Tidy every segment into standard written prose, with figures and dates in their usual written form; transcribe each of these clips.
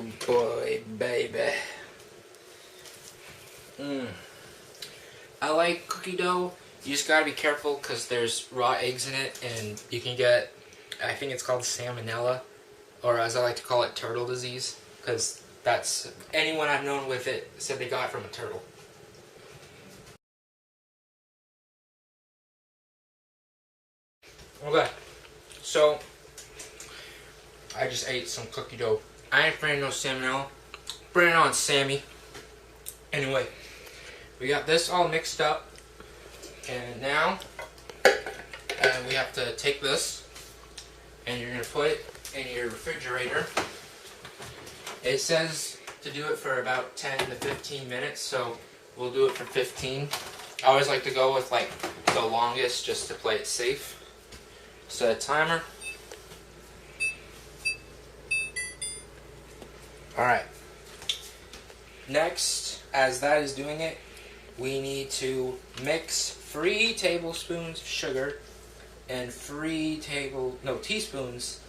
Oh boy, baby. I like cookie dough. You just gotta be careful because there's raw eggs in it, and you can get, I think it's called salmonella, or as I like to call it, turtle disease, because that's, anyone I've known with it said they got it from a turtle. Okay, so I just ate some cookie dough. I ain't afraid of no salmonella. Bring it on, Sammy. Anyway, we got this all mixed up, and now we have to take this, and you're going to put it in your refrigerator. It says to do it for about 10 to 15 minutes, so we'll do it for 15. I always like to go with like the longest just to play it safe. Set a timer. Alright. Next, as that is doing it, we need to mix 3 tablespoons of sugar and 3 teaspoons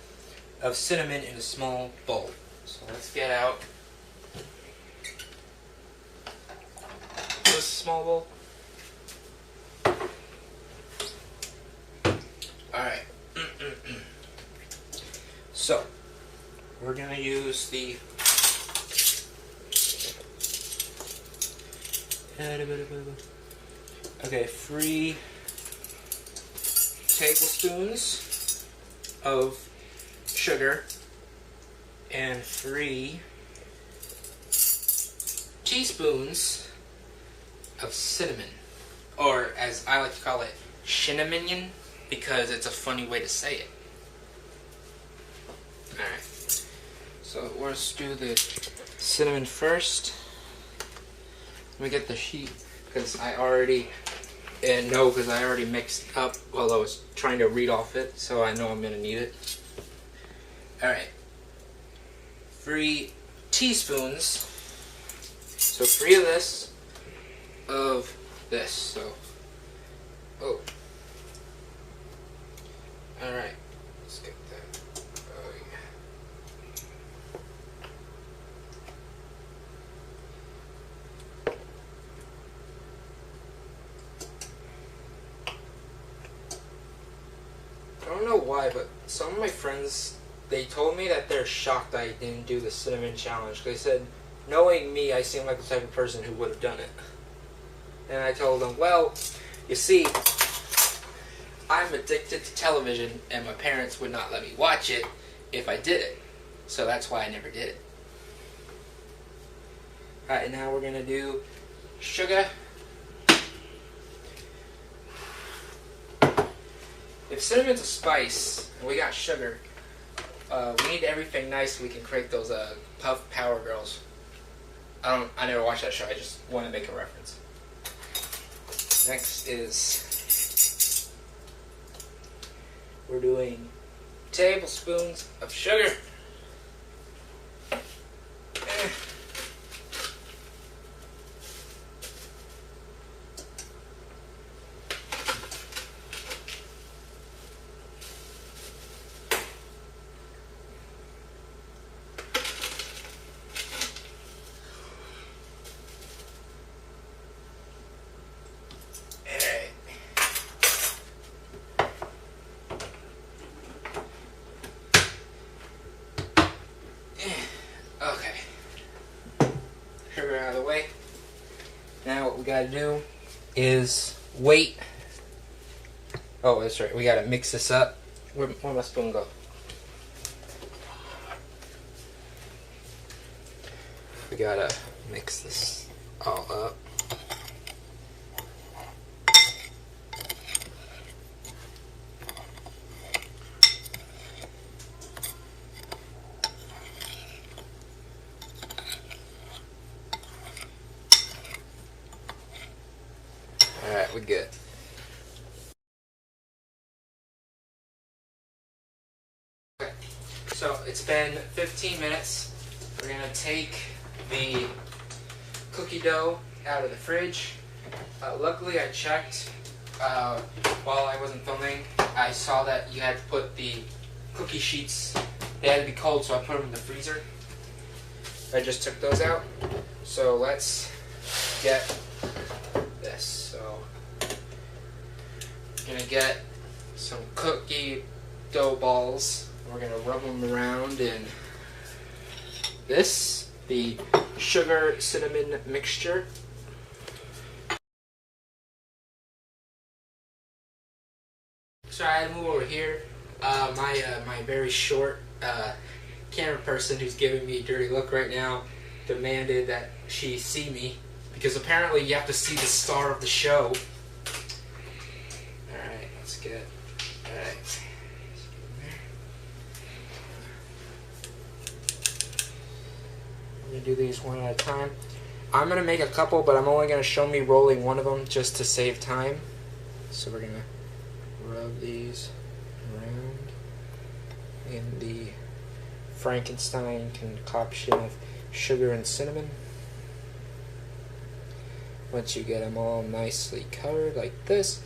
of cinnamon in a small bowl. So let's get out this small bowl. Alright. So, we're going to use the okay, 3 tablespoons of sugar and 3 teaspoons of cinnamon, or as I like to call it, cinnamon, because it's a funny way to say it. Alright, so let's do the cinnamon first. Let me get the sheet, because I already mixed up while I was trying to read off it, so I know I'm going to need it. Alright, 3 teaspoons, so 3 of this, so, oh, alright, let's get that, oh yeah. I don't know why, but some of my friends, they told me that they're shocked I didn't do the cinnamon challenge. They said, knowing me, I seem like the type of person who would have done it. And I told them, well, you see, I'm addicted to television, and my parents would not let me watch it if I did it. So that's why I never did it. Alright, now we're going to do sugar. If cinnamon's a spice, and we got sugar, we need everything nice so we can create those Puff Power Girls. I never watched that show, I just want to make a reference. Next is, we're doing tablespoons of sugar. Sugar out of the way. Now what we gotta do is wait. Oh, that's right. We gotta mix this up. Where'd my spoon go? We gotta mix this all up. Alright, we're good. Okay, so it's been 15 minutes. We're going to take the cookie dough out of the fridge. Luckily I checked while I wasn't filming. I saw that you had to put the cookie sheets, they had to be cold, so I put them in the freezer. I just took those out. So let's get this. So I'm gonna get some cookie dough balls. We're gonna rub them around in this, the sugar cinnamon mixture. So I had to move over here. My very short camera person who's giving me a dirty look right now demanded that she see me, because apparently you have to see the star of the show. Alright, let's get... Alright. I'm going to do these one at a time. I'm going to make a couple, but I'm only going to show me rolling one of them just to save time. So we're going to rub these around in the Frankenstein concoction of sugar and cinnamon. Once you get them all nicely covered like this,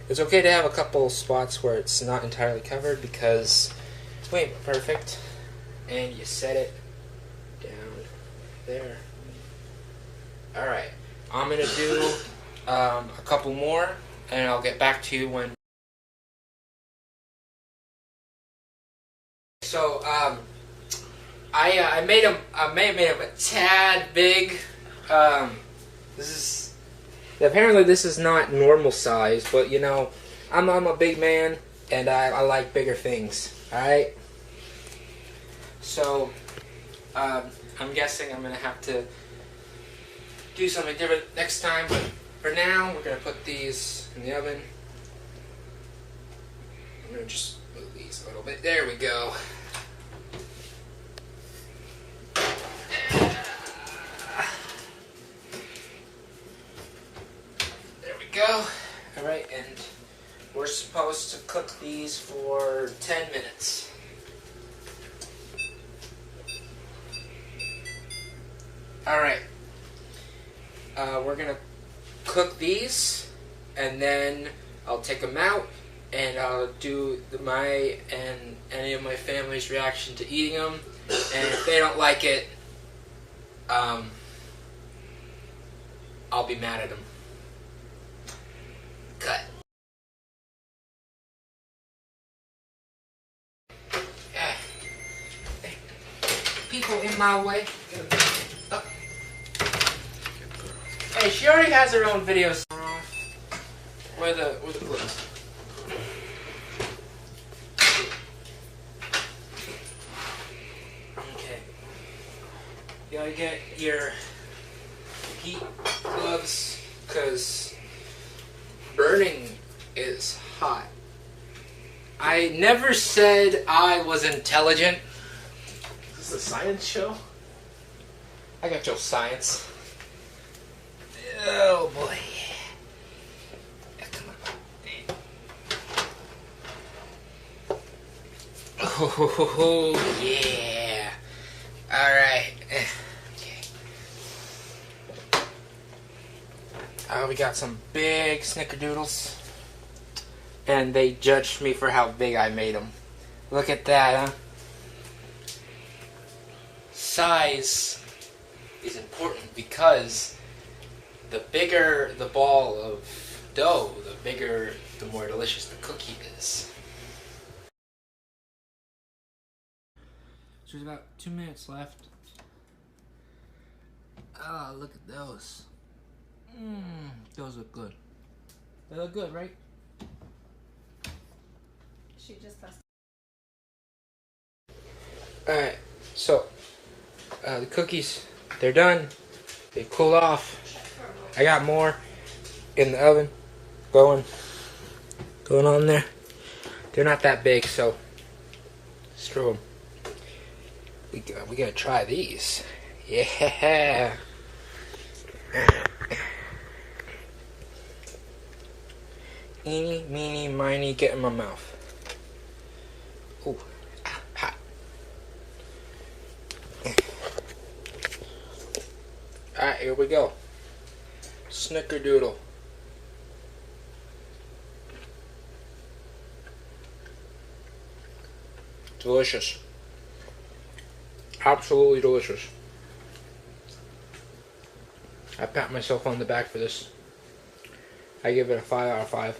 it's okay to have a couple spots where it's not entirely covered because it's way perfect. And you set it down there. Alright, I'm going to do a couple more and I'll get back to you when. So, I may have made them a tad big. Apparently this is not normal size, but you know, I'm a big man and I like bigger things. All right. So, I'm guessing I'm gonna have to do something different next time. But for now, we're gonna put these in the oven. I'm gonna just move these a little bit. There we go. Go. Alright, and we're supposed to cook these for 10 minutes. Alright. We're gonna cook these and then I'll take them out and I'll do my and any of my family's reaction to eating them, and if they don't like it, I'll be mad at them. Cut. People in my way. Oh. Hey, she already has her own videos. Where the clips? Okay. You gotta get your heat gloves, because burning is hot. I never said I was intelligent. Is this a science show? I got your science. Oh boy. Yeah, come on. Oh yeah. Alright. Okay. We got some big Snicker Doodles. And they judged me for how big I made them. Look at that, huh? Size is important because the bigger the ball of dough, the more delicious the cookie is. So there's about 2 minutes left. Oh, look at those. Those look good. They look good, right? She just tested. Alright, so the cookies, they're done. They cooled off. I got more in the oven going on there. They're not that big, so screw them. We gotta try these. Yeah. Eeny, meeny, miny, get in my mouth. Ooh, hot. Alright, here we go. Snicker Doodle. Delicious. Absolutely delicious. I pat myself on the back for this. I give it a 5 out of 5.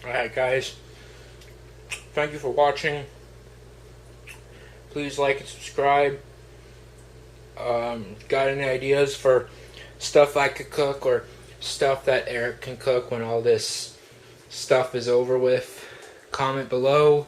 Alright guys, thank you for watching. Please like and subscribe. Got any ideas for stuff I could cook or stuff that Eric can cook when all this stuff is over with? Comment below.